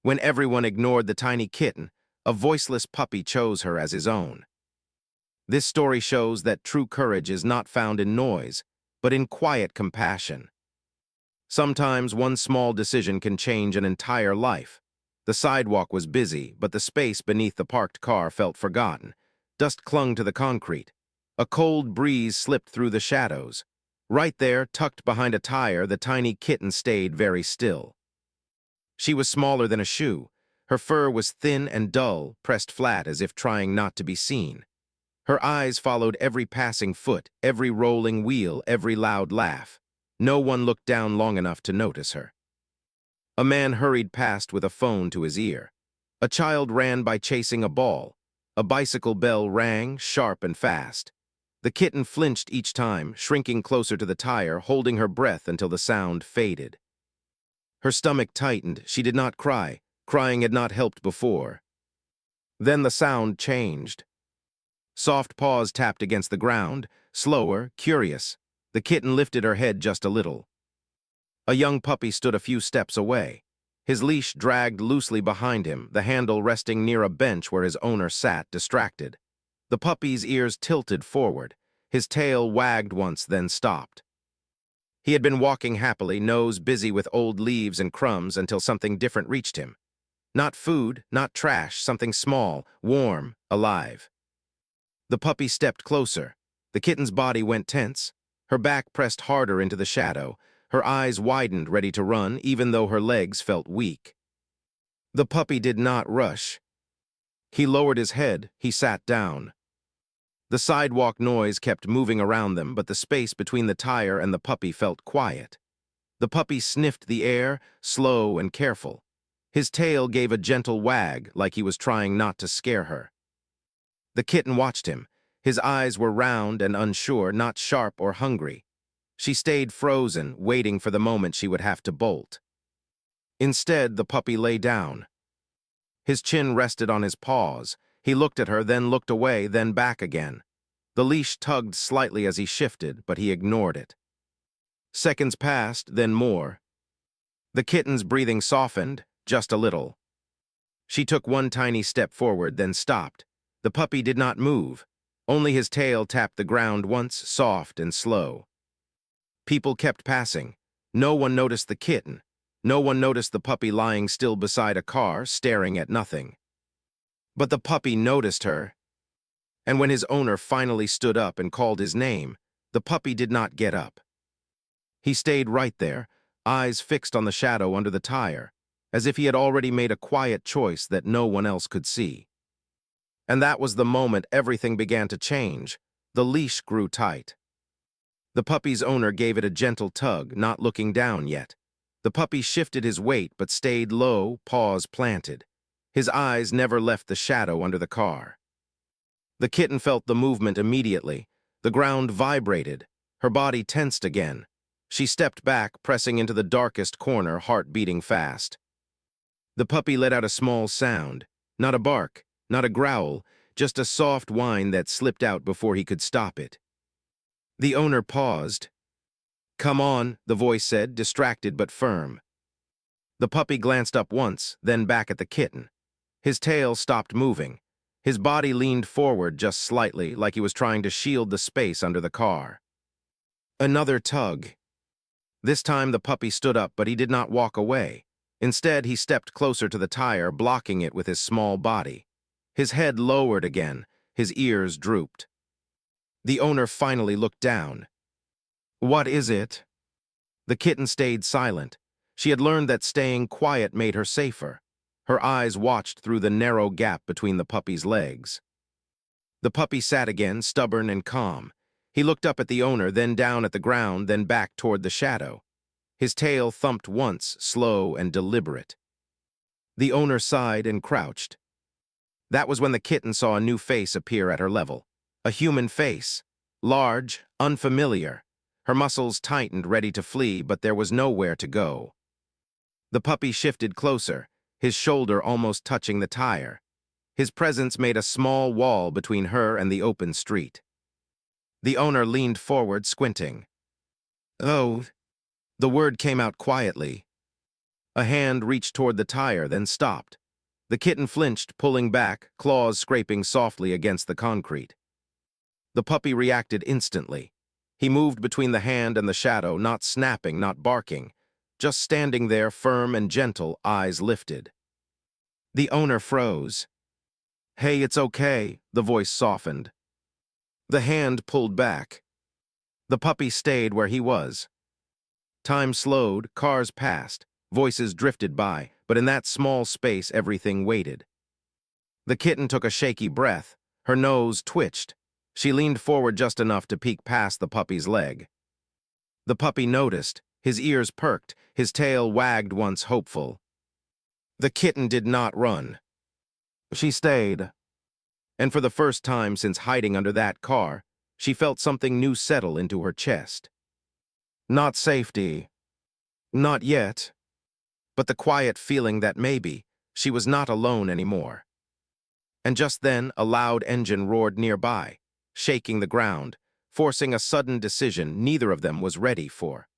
When everyone ignored the tiny kitten, a voiceless puppy chose her as his own. This story shows that true courage is not found in noise, but in quiet compassion. Sometimes one small decision can change an entire life. The sidewalk was busy, but the space beneath the parked car felt forgotten. Dust clung to the concrete. A cold breeze slipped through the shadows. Right there, tucked behind a tire, the tiny kitten stayed very still. She was smaller than a shoe. Her fur was thin and dull, pressed flat as if trying not to be seen. Her eyes followed every passing foot, every rolling wheel, every loud laugh. No one looked down long enough to notice her. A man hurried past with a phone to his ear. A child ran by chasing a ball. A bicycle bell rang, sharp and fast. The kitten flinched each time, shrinking closer to the tire, holding her breath until the sound faded. Her stomach tightened. She did not cry. Crying had not helped before. Then the sound changed. Soft paws tapped against the ground, slower, curious. The kitten lifted her head just a little. A young puppy stood a few steps away. His leash dragged loosely behind him, the handle resting near a bench where his owner sat, distracted. The puppy's ears tilted forward. His tail wagged once, then stopped. He had been walking happily, nose busy with old leaves and crumbs, until something different reached him. Not food, not trash, something small, warm, alive. The puppy stepped closer. The kitten's body went tense. Her back pressed harder into the shadow. Her eyes widened, ready to run, even though her legs felt weak. The puppy did not rush. He lowered his head. He sat down. The sidewalk noise kept moving around them, but the space between the tire and the puppy felt quiet. The puppy sniffed the air, slow and careful. His tail gave a gentle wag, like he was trying not to scare her. The kitten watched him. His eyes were round and unsure, not sharp or hungry. She stayed frozen, waiting for the moment she would have to bolt. Instead, the puppy lay down. His chin rested on his paws. He looked at her, then looked away, then back again. The leash tugged slightly as he shifted, but he ignored it. Seconds passed, then more. The kitten's breathing softened, just a little. She took one tiny step forward, then stopped. The puppy did not move. Only his tail tapped the ground once, soft and slow. People kept passing. No one noticed the kitten. No one noticed the puppy lying still beside a car, staring at nothing. But the puppy noticed her. And when his owner finally stood up and called his name, the puppy did not get up. He stayed right there, eyes fixed on the shadow under the tire, as if he had already made a quiet choice that no one else could see. And that was the moment everything began to change. The leash grew tight. The puppy's owner gave it a gentle tug, not looking down yet. The puppy shifted his weight but stayed low, paws planted. His eyes never left the shadow under the car. The kitten felt the movement immediately. The ground vibrated. Her body tensed again. She stepped back, pressing into the darkest corner, heart beating fast. The puppy let out a small sound. Not a bark, not a growl, just a soft whine that slipped out before he could stop it. The owner paused. "Come on," the voice said, distracted but firm. The puppy glanced up once, then back at the kitten. His tail stopped moving. His body leaned forward just slightly, like he was trying to shield the space under the car. Another tug. This time the puppy stood up, but he did not walk away. Instead, he stepped closer to the tire, blocking it with his small body. His head lowered again. His ears drooped. The owner finally looked down. "What is it?" The kitten stayed silent. She had learned that staying quiet made her safer. Her eyes watched through the narrow gap between the puppy's legs. The puppy sat again, stubborn and calm. He looked up at the owner, then down at the ground, then back toward the shadow. His tail thumped once, slow and deliberate. The owner sighed and crouched. That was when the kitten saw a new face appear at her level. A human face. Large, unfamiliar. Her muscles tightened, ready to flee, but there was nowhere to go. The puppy shifted closer, his shoulder almost touching the tire. His presence made a small wall between her and the open street. The owner leaned forward, squinting. "Oh," the word came out quietly. A hand reached toward the tire, then stopped. The kitten flinched, pulling back, claws scraping softly against the concrete. The puppy reacted instantly. He moved between the hand and the shadow, not snapping, not barking, just standing there firm and gentle, eyes lifted. The owner froze. "Hey, it's okay," the voice softened. The hand pulled back. The puppy stayed where he was. Time slowed, cars passed, voices drifted by, but in that small space everything waited. The kitten took a shaky breath. Her nose twitched. She leaned forward just enough to peek past the puppy's leg. The puppy noticed. His ears perked. His tail wagged once hopeful. The kitten did not run. She stayed. And for the first time since hiding under that car, she felt something new settle into her chest. Not safety. Not yet. But the quiet feeling that maybe she was not alone anymore. And just then, a loud engine roared nearby, shaking the ground, forcing a sudden decision neither of them was ready for.